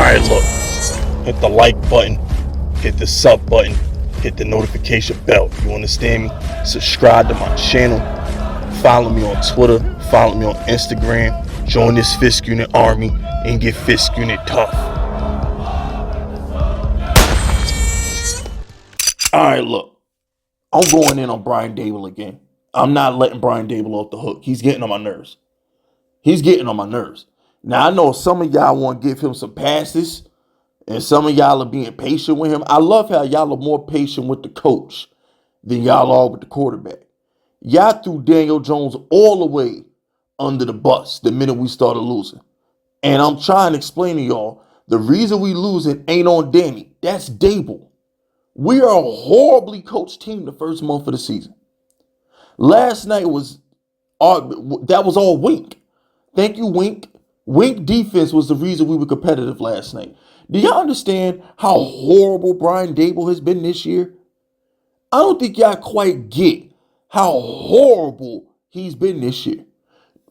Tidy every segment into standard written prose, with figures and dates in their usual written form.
Alright, look. Hit the like button. Hit the sub button. Hit the notification bell. You understand me? Subscribe to my channel. Follow me on Twitter. Follow me on Instagram. Join this Fisk Unit army and get Fisk Unit tough. Alright, look. I'm going in on Brian Daboll again. I'm not letting Brian Daboll off the hook. He's getting on my nerves. Now, I know some of y'all want to give him some passes, and some of y'all are being patient with him. I love how y'all are more patient with the coach than y'all are with the quarterback. Y'all threw Daniel Jones all the way under the bus the minute we started losing. And I'm trying to explain to y'all, the reason we losing ain't on Danny. That's Daboll. We are a horribly coached team the first month of the season. Last night that was all Wink. Thank you, Wink. Wink defense was the reason we were competitive last night. Do y'all understand how horrible Brian Daboll has been this year? I don't think y'all quite get how horrible he's been this year.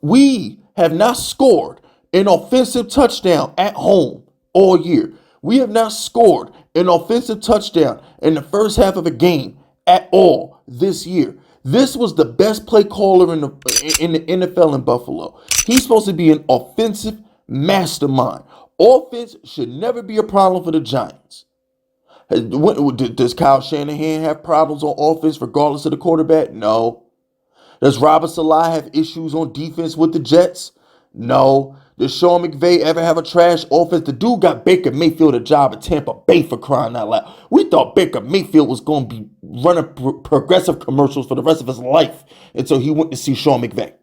We have not scored an offensive touchdown at home all year. We have not scored an offensive touchdown in the first half of a game at all this year. This was the best play caller in the NFL in Buffalo. He's supposed to be an offensive mastermind. Offense should never be a problem for the Giants. Does Kyle Shanahan have problems on offense regardless of the quarterback? No. Does Robert Saleh have issues on defense with the Jets? No. Does Sean McVay ever have a trash offense? The dude got Baker Mayfield a job at Tampa Bay, for crying out loud. We thought Baker Mayfield was going to be running progressive commercials for the rest of his life until he went to see Sean McVay.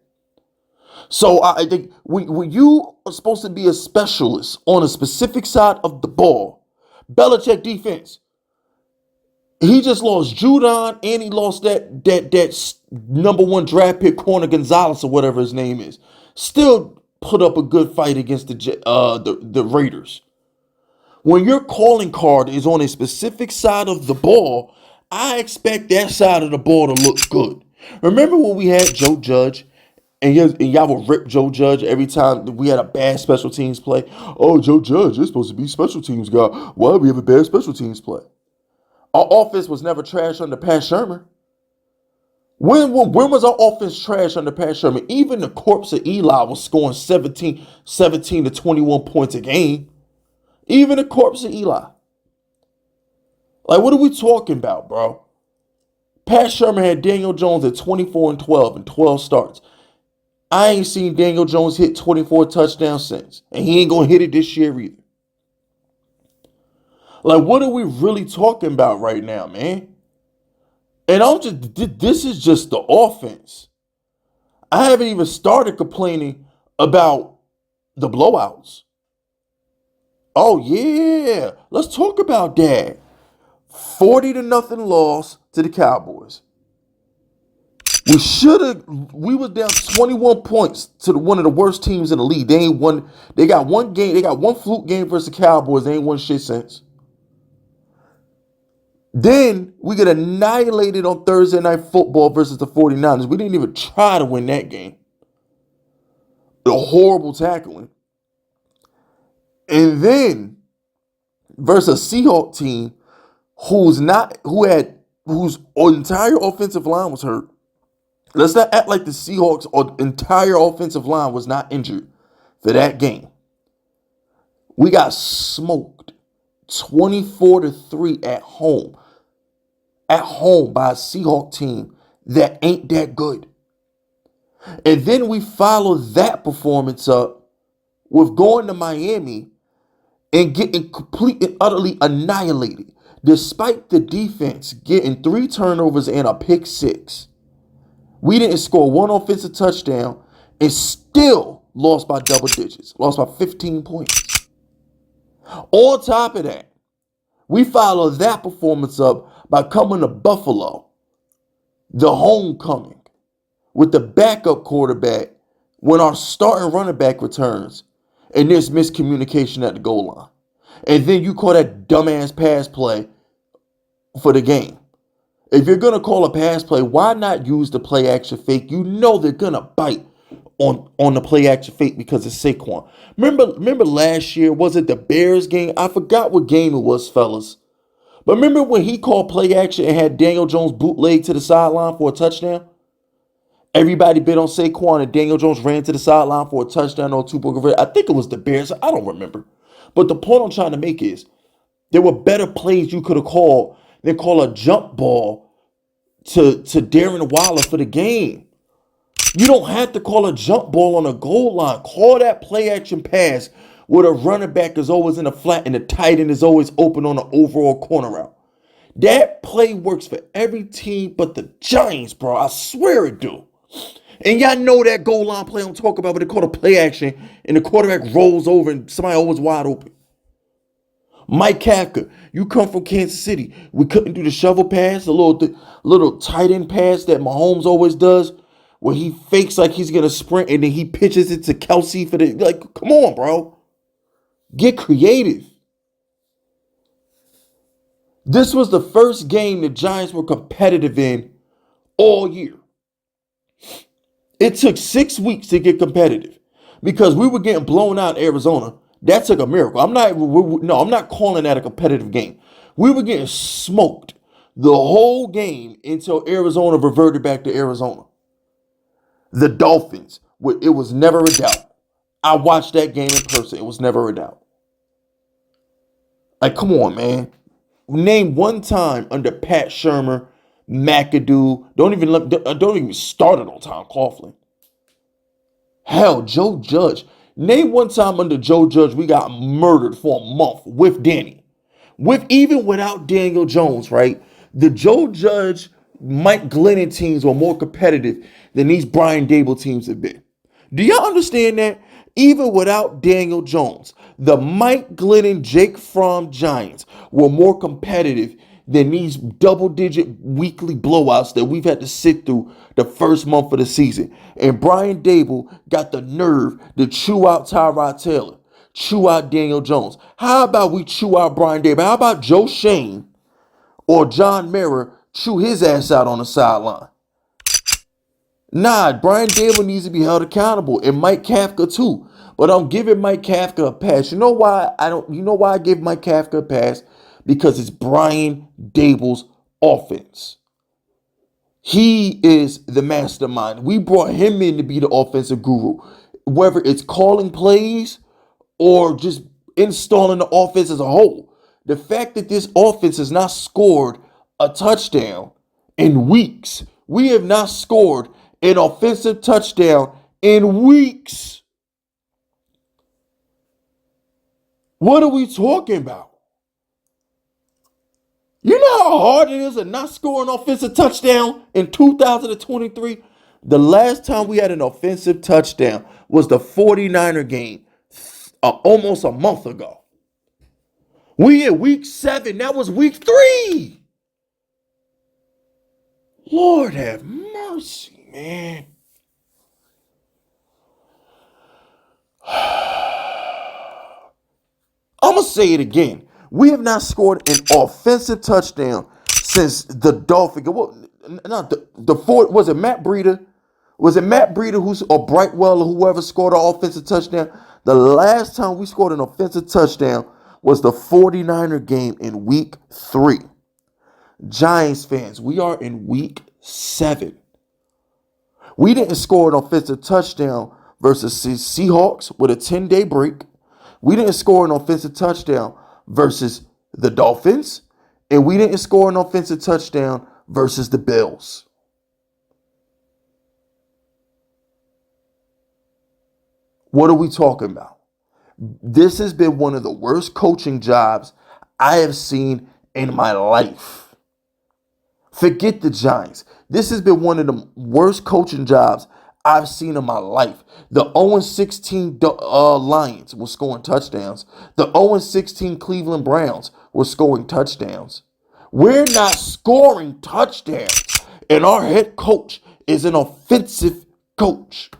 So I think when you are supposed to be a specialist on a specific side of the ball, Belichick defense, he just lost Judon and he lost that number one draft pick corner Gonzalez or whatever his name is. Still put up a good fight against the Raiders. When your calling card is on a specific side of the ball, I expect that side of the ball to look good. Remember when we had Joe Judge, and y'all would rip Joe Judge every time we had a bad special teams play? Oh, Joe Judge is supposed to be special teams guy. Why do we have a bad special teams play? Our offense was never trash under Pat Shurmur. When was our offense trash under Pat Shurmur? Even the corpse of Eli was scoring 17 to 21 points a game. Even the corpse of Eli. Like, what are we talking about, bro? Pat Shurmur had Daniel Jones at 24-12 and 12 starts. I ain't seen Daniel Jones hit 24 touchdowns since. And he ain't going to hit it this year either. Like, what are we really talking about right now, man? And this is just the offense. I haven't even started complaining about the blowouts. Oh, yeah. Let's talk about that. 40-0 loss to the Cowboys. We were down 21 points to one of the worst teams in the league. They got one game. They got one fluke game versus the Cowboys. They ain't won shit since. Then we get annihilated on Thursday Night Football versus the 49ers. We didn't even try to win that game. The horrible tackling. And then versus a Seahawks team whose entire offensive line was hurt. Let's not act like the Seahawks' entire offensive line was not injured for that game. We got smoked 24-3 at home. At home by a Seahawks team that ain't that good. And then we follow that performance up with going to Miami and getting completely and utterly annihilated. Despite the defense getting 3 turnovers and a pick 6. We didn't score one offensive touchdown and still lost by double digits. Lost by 15 points. On top of that, we follow that performance up by coming to Buffalo, the homecoming, with the backup quarterback when our starting running back returns and there's miscommunication at the goal line. And then you call that dumbass pass play for the game. If you're going to call a pass play, why not use the play action fake? You know they're going to bite on the play action fake because it's Saquon. Remember last year, was it the Bears game? I forgot what game it was, fellas. But remember when he called play action and had Daniel Jones bootleg to the sideline for a touchdown? Everybody bid on Saquon and Daniel Jones ran to the sideline for a touchdown or a two-point conversion. I think it was the Bears. I don't remember. But the point I'm trying to make is there were better plays you could have called than call a jump ball to Darren Waller for the game. You don't have to call a jump ball on a goal line. Call that play action pass where the running back is always in the flat and the tight end is always open on the overall corner route. That play works for every team but the Giants, bro. I swear it do. And y'all know that goal line play I'm talking about, but they call a play action and the quarterback rolls over and somebody always wide open. Mike Kafka, you come from Kansas City. We couldn't do the shovel pass, the little tight end pass that Mahomes always does, where he fakes like he's gonna sprint and then he pitches it to Kelsey for the come on, bro. Get creative. This was the first game the Giants were competitive in all year. It took 6 weeks to get competitive because we were getting blown out in Arizona. That took a miracle. I'm not calling that a competitive game. We were getting smoked the whole game until Arizona reverted back to Arizona. The Dolphins, it was never a doubt. I watched that game in person. It was never a doubt. Like, come on, man. Name one time under Pat Shurmur, McAdoo. Don't even start it on Tom Coughlin. Hell, Joe Judge. Name one time under Joe Judge we got murdered for a month with Danny. Even without Daniel Jones, right? The Joe Judge, Mike Glennon teams were more competitive than these Brian Daboll teams have been. Do y'all understand that? Even without Daniel Jones, the Mike Glennon, Jake Fromm Giants were more competitive than these double-digit weekly blowouts that we've had to sit through the first month of the season. And Brian Daboll got the nerve to chew out Tyrod Taylor, chew out Daniel Jones. How about we chew out Brian Daboll? How about Joe Shane or John Mara chew his ass out on the sideline? Nah, Brian Daboll needs to be held accountable, and Mike Kafka too. But I'm giving Mike Kafka a pass. You know why I give Mike Kafka a pass? Because it's Brian Daboll's offense. He is the mastermind. We brought him in to be the offensive guru. Whether it's calling plays or just installing the offense as a whole. The fact that this offense has not scored a touchdown in weeks. We have not scored an offensive touchdown in weeks. What are we talking about? You know how hard it is to not score an offensive touchdown in 2023? The last time we had an offensive touchdown was the 49er game almost a month ago. We in week 7. That was week 3. Lord have mercy, man. I'm going to say it again. We have not scored an offensive touchdown since the Dolphins. Was it Matt Breida? Was it Matt Breida or Brightwell or whoever scored an offensive touchdown? The last time we scored an offensive touchdown was the 49er game in week 3. Giants fans, we are in week 7. We didn't score an offensive touchdown versus the Seahawks with a 10-day break. We didn't score an offensive touchdown versus the Dolphins. And we didn't score an offensive touchdown versus the Bills. What are we talking about? This has been one of the worst coaching jobs I have seen in my life. Forget the Giants. This has been one of the worst coaching jobs I've seen in my life. The 0-16 Lions were scoring touchdowns. The 0-16 Cleveland Browns were scoring touchdowns. We're not scoring touchdowns. And our head coach is an offensive coach.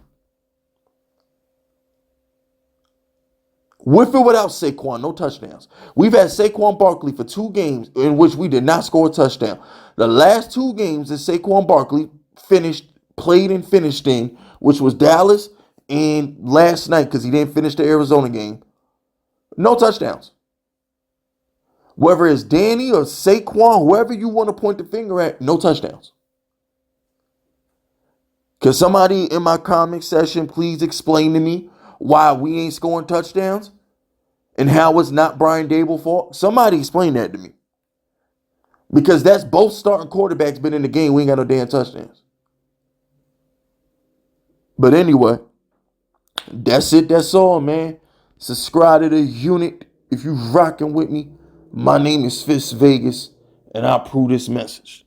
With or without Saquon, no touchdowns. We've had Saquon Barkley for 2 games in which we did not score a touchdown. The last 2 games that Saquon Barkley played and finished in, which was Dallas and last night, because he didn't finish the Arizona game, no touchdowns. Whether it's Danny or Saquon, whoever you want to point the finger at, no touchdowns. Can somebody in my comment section please explain to me why we ain't scoring touchdowns and how it's not Brian Daboll's fault? Somebody explain that to me. Because that's both starting quarterbacks been in the game. We ain't got no damn touchdowns. But anyway, that's it. That's all, man. Subscribe to the unit if you rocking with me. My name is Fist Vegas, and I approve this message.